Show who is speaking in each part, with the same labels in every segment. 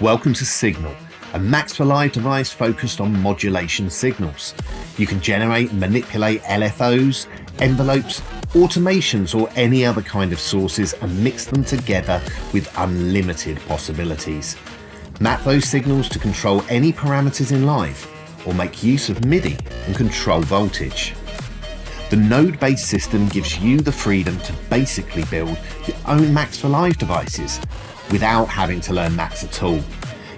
Speaker 1: Welcome to Signal, a Max for Live device focused on modulation signals. You can generate and manipulate LFOs, envelopes, automations or any other kind of sources and mix them together with unlimited possibilities. Map those signals to control any parameters in live or make use of MIDI and control voltage. The node-based system gives you the freedom to basically build your own Max for Live devices without having to learn Max at all.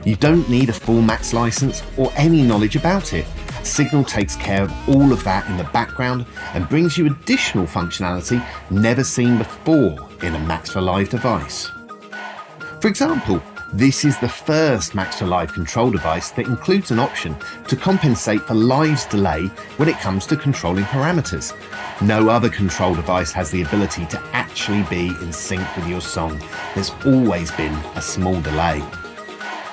Speaker 1: You don't need a full Max license or any knowledge about it. Signal takes care of all of that in the background and brings you additional functionality never seen before in a Max for Live device. For example, this is the first Max for Live control device that includes an option to compensate for Live's delay when it comes to controlling parameters. No other control device has the ability to actually be in sync with your song. There's always been a small delay.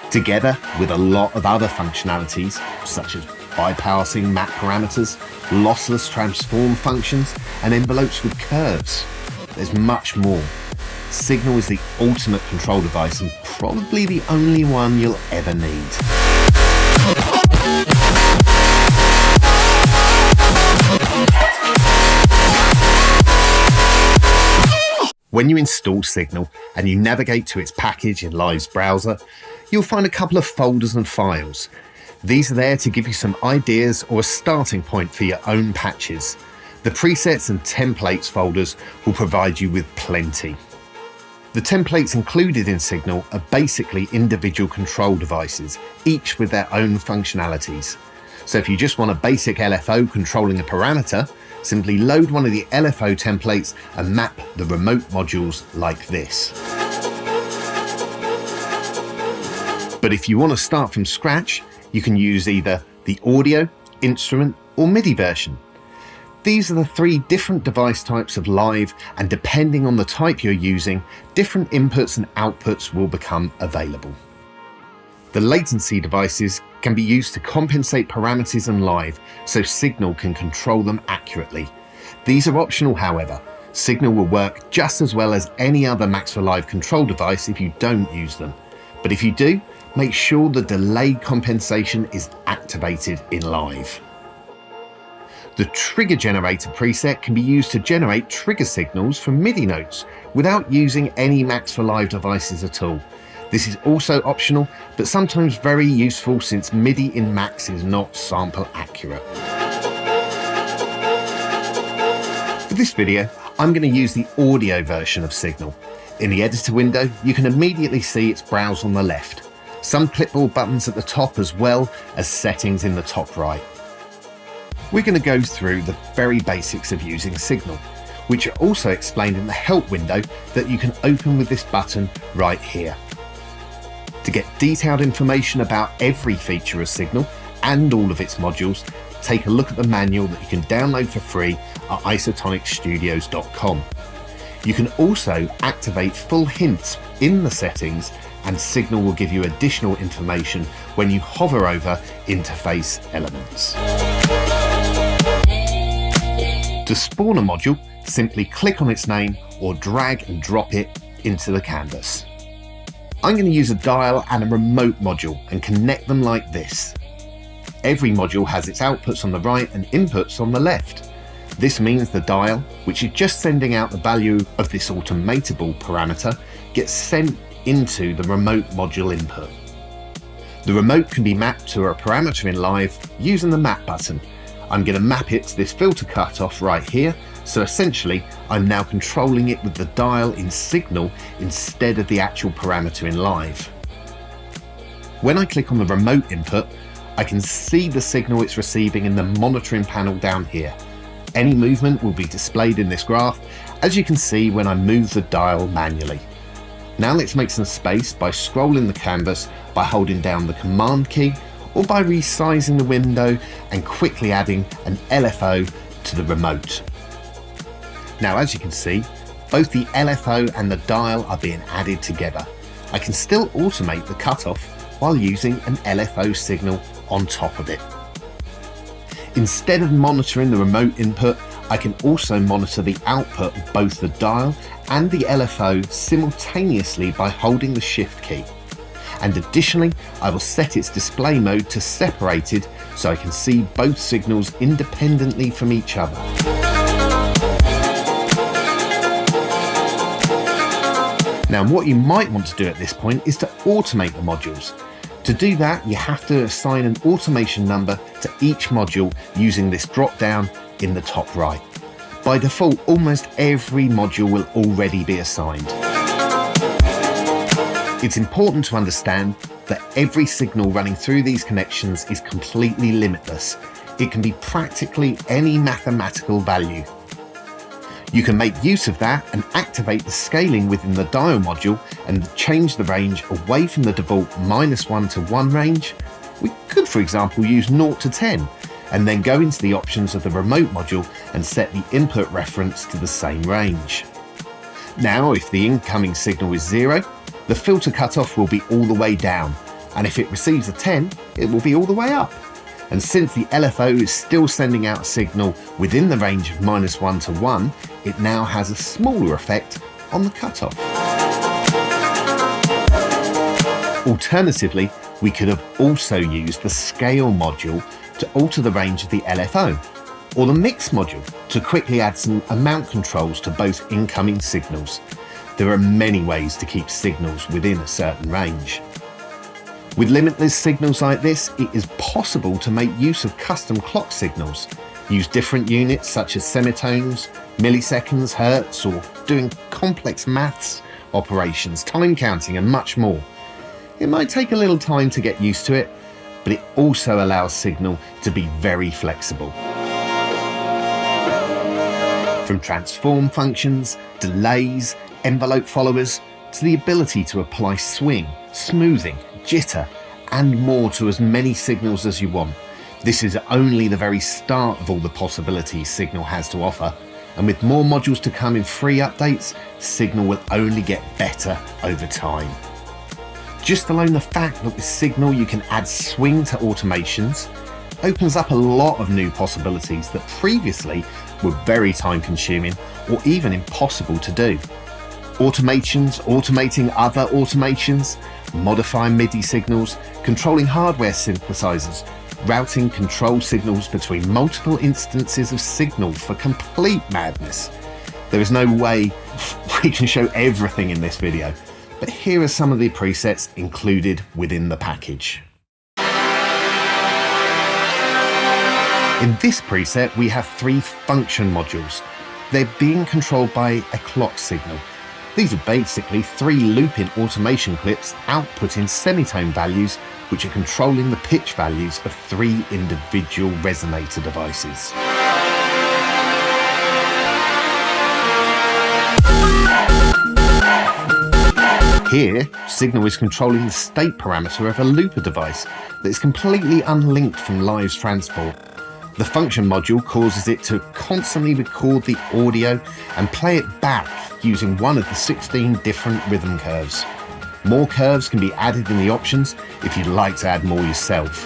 Speaker 1: Together with a lot of other functionalities, such as bypassing map parameters, lossless transform functions, and envelopes with curves, there's much more. Signal is the ultimate control device and probably the only one you'll ever need. When you install Signal and you navigate to its package in Live's browser, you'll find a couple of folders and files. These are there to give you some ideas or a starting point for your own patches. The presets and templates folders will provide you with plenty. The templates included in Signal are basically individual control devices, each with their own functionalities. So if you just want a basic LFO controlling a parameter, simply load one of the LFO templates and map the remote modules like this. But if you want to start from scratch, you can use either the audio, instrument, or MIDI version. These are the three different device types of Live, and depending on the type you're using, different inputs and outputs will become available. The latency devices can be used to compensate parameters in Live, so Signal can control them accurately. These are optional, however. Signal will work just as well as any other Max for Live control device if you don't use them. But if you do, make sure the delay compensation is activated in Live. The trigger generator preset can be used to generate trigger signals from MIDI notes without using any Max for Live devices at all. This is also optional, but sometimes very useful since MIDI in Max is not sample accurate. For this video, I'm going to use the audio version of Signal. In the editor window, you can immediately see its browse on the left, some clipboard buttons at the top as well as settings in the top right. We're going to go through the very basics of using Signal, which are also explained in the help window that you can open with this button right here. To get detailed information about every feature of Signal and all of its modules, take a look at the manual that you can download for free at isotonicstudios.com. You can also activate full hints in the settings, and Signal will give you additional information when you hover over interface elements. To spawn a module, simply click on its name or drag and drop it into the canvas. I'm going to use a dial and a remote module and connect them like this. Every module has its outputs on the right and inputs on the left. This means the dial, which is just sending out the value of this automatable parameter, gets sent into the remote module input. The remote can be mapped to a parameter in Live using the map button. I'm going to map it to this filter cutoff right here, so essentially I'm now controlling it with the dial in Signal instead of the actual parameter in Live. When I click on the remote input, I can see the signal it's receiving in the monitoring panel down here. Any movement will be displayed in this graph, as you can see when I move the dial manually. Now let's make some space by scrolling the canvas by holding down the Command key, or by resizing the window and quickly adding an LFO to the remote. Now, as you can see, both the LFO and the dial are being added together. I can still automate the cutoff while using an LFO signal on top of it. Instead of monitoring the remote input, I can also monitor the output of both the dial and the LFO simultaneously by holding the Shift key. And additionally, I will set its display mode to separated so I can see both signals independently from each other. Now, what you might want to do at this point is to automate the modules. To do that, you have to assign an automation number to each module using this drop down in the top right. By default, almost every module will already be assigned. It's important to understand that every signal running through these connections is completely limitless. It can be practically any mathematical value. You can make use of that and activate the scaling within the dial module and change the range away from the default -1 to 1 range. We could, for example, use 0 to 10 and then go into the options of the remote module and set the input reference to the same range. Now, if the incoming signal is 0, the filter cutoff will be all the way down, and if it receives a 10, it will be all the way up. And since the LFO is still sending out a signal within the range of -1 to 1, it now has a smaller effect on the cutoff. Alternatively, we could have also used the scale module to alter the range of the LFO, or the mix module to quickly add some amount controls to both incoming signals. There are many ways to keep signals within a certain range. With limitless signals like this, it is possible to make use of custom clock signals, use different units such as semitones, milliseconds, hertz, or doing complex maths operations, time counting, and much more. It might take a little time to get used to it, but it also allows Signal to be very flexible. From transform functions, delays, envelope followers, to the ability to apply swing, smoothing, jitter, and more to as many signals as you want. This is only the very start of all the possibilities Signal has to offer, and with more modules to come in free updates, Signal will only get better over time. Just alone the fact that with Signal you can add swing to automations opens up a lot of new possibilities that previously were very time consuming or even impossible to do. Automations, automating other automations, modifying MIDI signals, controlling hardware synthesizers, routing control signals between multiple instances of Signal for complete madness. There is no way we can show everything in this video, but here are some of the presets included within the package. In this preset, we have 3 function modules. They're being controlled by a clock signal. These are basically 3 loop-in automation clips outputting semitone values which are controlling the pitch values of 3 individual resonator devices. Here, Signal is controlling the state parameter of a looper device that is completely unlinked from Live's transport. The function module causes it to constantly record the audio and play it back using one of the 16 different rhythm curves. More curves can be added in the options if you'd like to add more yourself.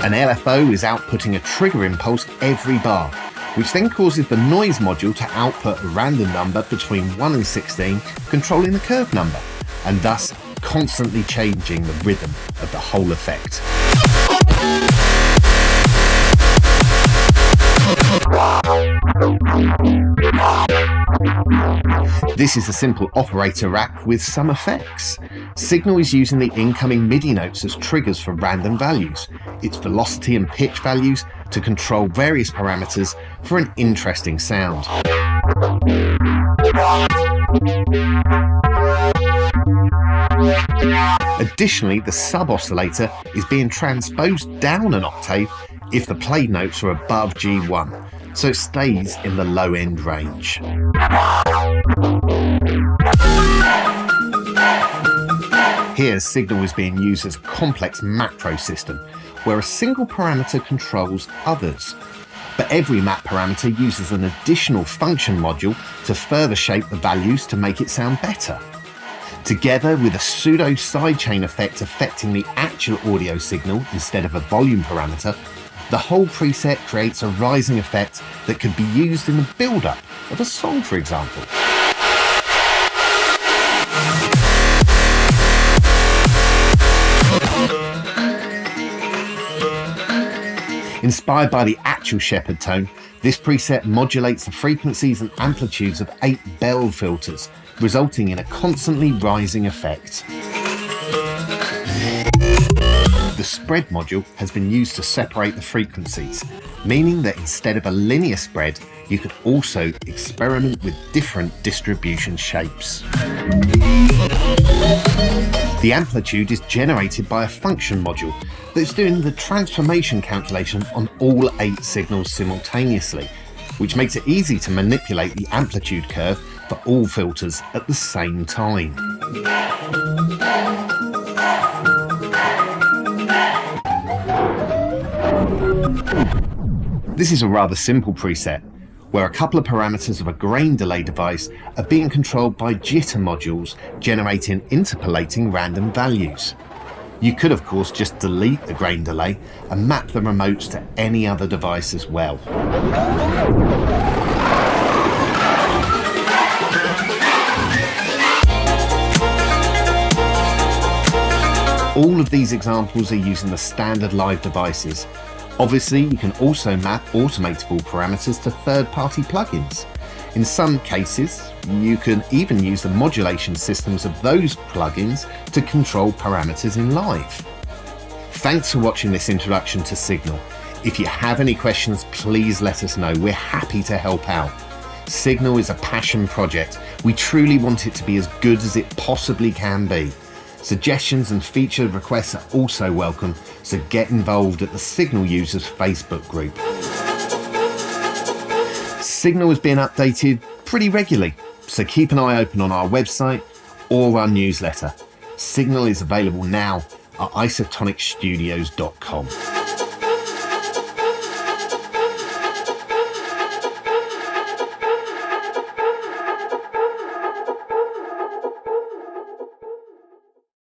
Speaker 1: An LFO is outputting a trigger impulse every bar, which then causes the noise module to output a random number between 1 and 16, controlling the curve number, and thus constantly changing the rhythm of the whole effect. This is a simple operator rack with some effects. Signal is using the incoming MIDI notes as triggers for random values, its velocity and pitch values to control various parameters for an interesting sound. Additionally, the sub-oscillator is being transposed down an octave if the played notes are above G1, so it stays in the low-end range. Here, Signal is being used as a complex macro system, where a single parameter controls others. But every map parameter uses an additional function module to further shape the values to make it sound better. Together with a pseudo sidechain effect affecting the actual audio signal instead of a volume parameter, the whole preset creates a rising effect that could be used in the build-up of a song, for example. Inspired by the actual Shepherd tone, this preset modulates the frequencies and amplitudes of 8 bell filters, resulting in a constantly rising effect. The spread module has been used to separate the frequencies, meaning that instead of a linear spread, you can also experiment with different distribution shapes. The amplitude is generated by a function module that's doing the transformation calculation on all 8 signals simultaneously, which makes it easy to manipulate the amplitude curve for all filters at the same time. This is a rather simple preset, where a couple of parameters of a grain delay device are being controlled by jitter modules generating interpolating random values. You could of course just delete the grain delay and map the remotes to any other device as well. All of these examples are using the standard live devices. Obviously, you can also map automatable parameters to third-party plugins. In some cases, you can even use the modulation systems of those plugins to control parameters in live. Thanks for watching this introduction to Signal. If you have any questions, please let us know. We're happy to help out. Signal is a passion project. We truly want it to be as good as it possibly can be. Suggestions and feature requests are also welcome, so get involved at the Signal Users Facebook group. Signal is being updated pretty regularly, so keep an eye open on our website or our newsletter. Signal is available now at isotonicstudios.com.